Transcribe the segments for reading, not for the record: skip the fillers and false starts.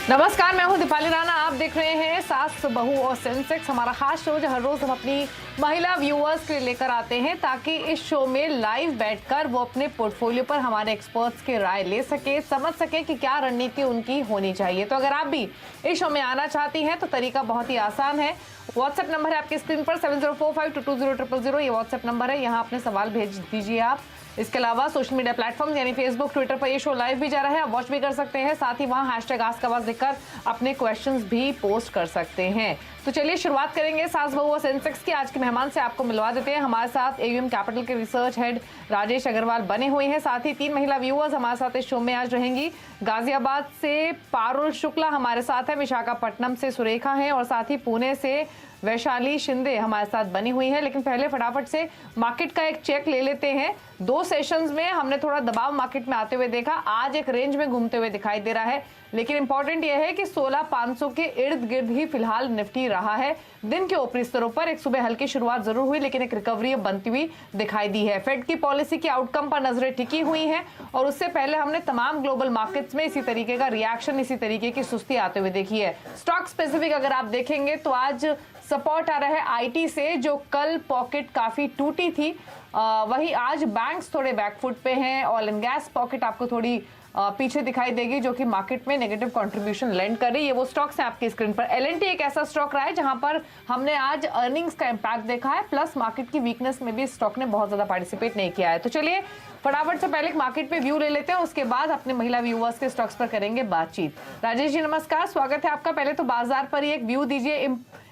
नमस्कार, मैं हूं दीपाली राणा। आप देख रहे हैं सास बहू और सेंसेक्स, हमारा खास शो जो हर रोज हम अपनी महिला व्यूअर्स के लिए लेकर आते हैं ताकि इस शो में लाइव बैठकर वो अपने पोर्टफोलियो पर हमारे एक्सपर्ट्स की राय ले सके, समझ सके कि क्या रणनीति उनकी होनी चाहिए। तो अगर आप भी इस शो में आना चाहती हैं तो तरीका बहुत ही आसान है। व्हाट्सएप नंबर है आपकी स्क्रीन पर 7045220000। ये व्हाट्सएप नंबर है, यहाँ अपने सवाल भेज दीजिए आप। इसके अलावा सोशल मीडिया प्लेटफॉर्म यानी फेसबुक, ट्विटर पर ये शो लाइव भी जा रहा है, आप वॉच भी कर सकते हैं। साथ ही वहां #AskAwaz लिखकर अपने क्वेश्चंस भी पोस्ट कर सकते हैं। तो चलिए शुरुआत करेंगे सास बहू और सेंसेक्स की। आज के मेहमान से आपको मिलवा देते हैं। हमारे साथ AUM कैपिटल के रिसर्च हेड राजेश अग्रवाल बने हुए हैं। साथ ही 3 महिला व्यूअर्स हमारे साथ इस शो में आज रहेंगी। गाजियाबाद से पारुल शुक्ला हमारे साथ है, विशाखापट्टनम से सुरेखा है और साथ ही पुणे से वैशाली शिंदे हमारे साथ बनी हुई है। लेकिन पहले फटाफट से मार्केट का एक चेक ले लेते हैं। 2 सेशंस में हमने थोड़ा दबाव मार्केट में आते हुए देखा, आज एक रेंज में घूमते हुए दिखाई दे रहा है। लेकिन इंपॉर्टेंट यह है कि 16,500 के इर्द गिर्द ही फिलहाल निफ्टी रहा है। दिन के ऊपरी स्तरों पर एक सुबह हल्की शुरुआत जरूर हुई, लेकिन एक रिकवरी बनती हुई दिखाई दी है। फेड की पॉलिसी की आउटकम पर नजरें टिकी हुई हैं और उससे पहले हमने तमाम ग्लोबल मार्केट्स में इसी तरीके का रिएक्शन, इसी तरीके की सुस्ती आते हुए देखी है। स्टॉक स्पेसिफिक अगर आप देखेंगे तो आज सपोर्ट आ रहा है IT से, जो कल पॉकेट काफी टूटी थी। वही आज बैंक्स थोड़े बैकफुट पे हैं। ऑयल एंड गैस पॉकेट आपको थोड़ी पीछे दिखाई देगी, जो कि मार्केट में नेगेटिव कंट्रीब्यूशन लैंड कर रही है। वो स्टॉक्स हैं आपकी स्क्रीन पर। L&T एक ऐसा स्टॉक रहा है जहां पर हमने आज अर्निंग्स का इंपैक्ट देखा है, प्लस मार्केट की वीकनेस में भी स्टॉक ने बहुत ज्यादा पार्टिसिपेट नहीं किया है। तो चलिए फटाफट से पहले मार्केट पे व्यू ले लेते हैं, उसके बाद अपने महिला व्यूअर्स के स्टॉक्स पर करेंगे बातचीत। राजेश जी नमस्कार, स्वागत है आपका। पहले तो बाजार पर ही एक व्यू दीजिए।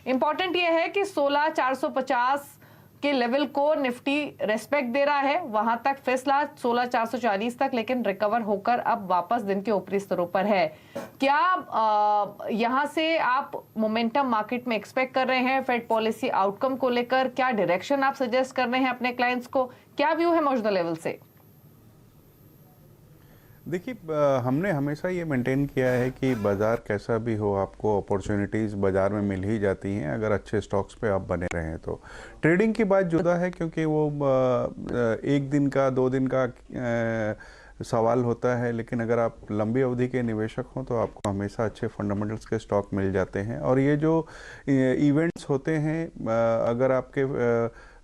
इंपॉर्टेंट ये है कि 16,450 के लेवल को निफ्टी रेस्पेक्ट दे रहा है, वहां तक फैसला 16,440 तक, लेकिन रिकवर होकर अब वापस दिन के ऊपरी स्तरों पर है। क्या यहां से आप मोमेंटम मार्केट में एक्सपेक्ट कर रहे हैं? फेड पॉलिसी आउटकम को लेकर क्या डायरेक्शन आप सजेस्ट कर रहे हैं अपने क्लाइंट्स को? क्या व्यू है मौजूदा लेवल से? देखिए, हमने हमेशा ये मेंटेन किया है कि बाज़ार कैसा भी हो, आपको अपॉर्चुनिटीज़ बाज़ार में मिल ही जाती हैं अगर अच्छे स्टॉक्स पे आप बने रहें तो। ट्रेडिंग की बात जुदा है, क्योंकि वो 1 दिन का 2 दिन का सवाल होता है। लेकिन अगर आप लंबी अवधि के निवेशक हों तो आपको हमेशा अच्छे फंडामेंटल्स के स्टॉक मिल जाते हैं। और ये जो इवेंट्स होते हैं, अगर आपके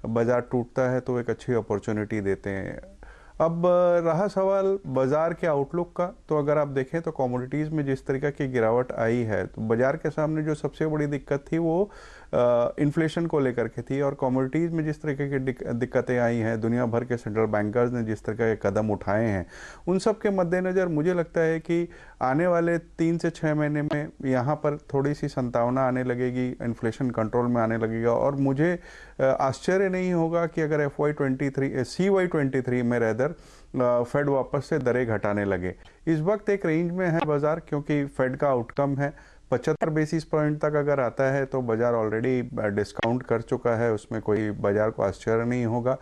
बाज़ार टूटता है तो एक अच्छी अपॉर्चुनिटी देते हैं। अब रहा सवाल बाज़ार के आउटलुक का, तो अगर आप देखें तो कमोडिटीज़ में जिस तरीके की गिरावट आई है, तो बाज़ार के सामने जो सबसे बड़ी दिक्कत थी वो इन्फ्लेशन को लेकर के थी। और कमोडिटीज़ में जिस तरीके की दिक्कतें आई हैं, दुनिया भर के सेंट्रल बैंकर्स ने जिस तरह के कदम उठाए हैं, उन सब के मद्देनज़र मुझे लगता है कि आने वाले 3 से 6 महीने में यहाँ पर थोड़ी सी संभावना आने लगेगी, इन्फ्लेशन कंट्रोल में आने लगेगा। और मुझे आश्चर्य नहीं होगा कि अगर CY23 में रेदर फेड वापस से दरें घटाने लगे। इस वक्त एक रेंज में है बाज़ार, क्योंकि फेड का आउटकम है 75 बेसिस पॉइंट तक अगर आता है तो बाज़ार ऑलरेडी डिस्काउंट कर चुका है, उसमें कोई बाज़ार को आश्चर्य नहीं होगा।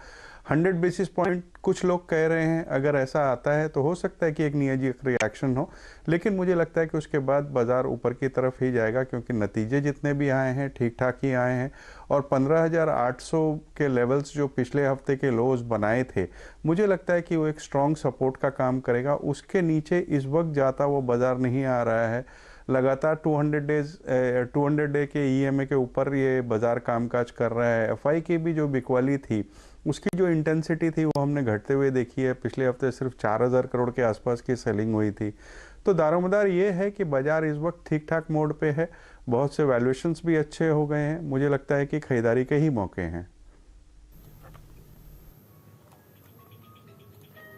100 बेसिस पॉइंट कुछ लोग कह रहे हैं, अगर ऐसा आता है तो हो सकता है कि एक नियाजिक रिएक्शन हो, लेकिन मुझे लगता है कि उसके बाद बाज़ार ऊपर की तरफ ही जाएगा, क्योंकि नतीजे जितने भी आए हैं ठीक ठाक ही आए हैं। और 15,800 के लेवल्स जो पिछले हफ्ते के लोज बनाए थे, मुझे लगता है कि वो एक स्ट्रॉन्ग सपोर्ट का काम करेगा। उसके नीचे इस वक्त जाता वो बाज़ार नहीं आ रहा है। लगातार 200 डे के EMA के ऊपर ये बाज़ार कामकाज कर रहा है। FI की भी जो बिकवाली थी, उसकी जो इंटेंसिटी थी वो हमने घटते हुए देखी है। पिछले हफ्ते सिर्फ 4,000 करोड़ के आसपास की सेलिंग हुई थी। तो दारोमदार ये है कि बाज़ार इस वक्त ठीक ठाक मोड पे है। बहुत से वैल्यूएशंस भी अच्छे हो गए हैं। मुझे लगता है कि खरीदारी के ही मौके हैं।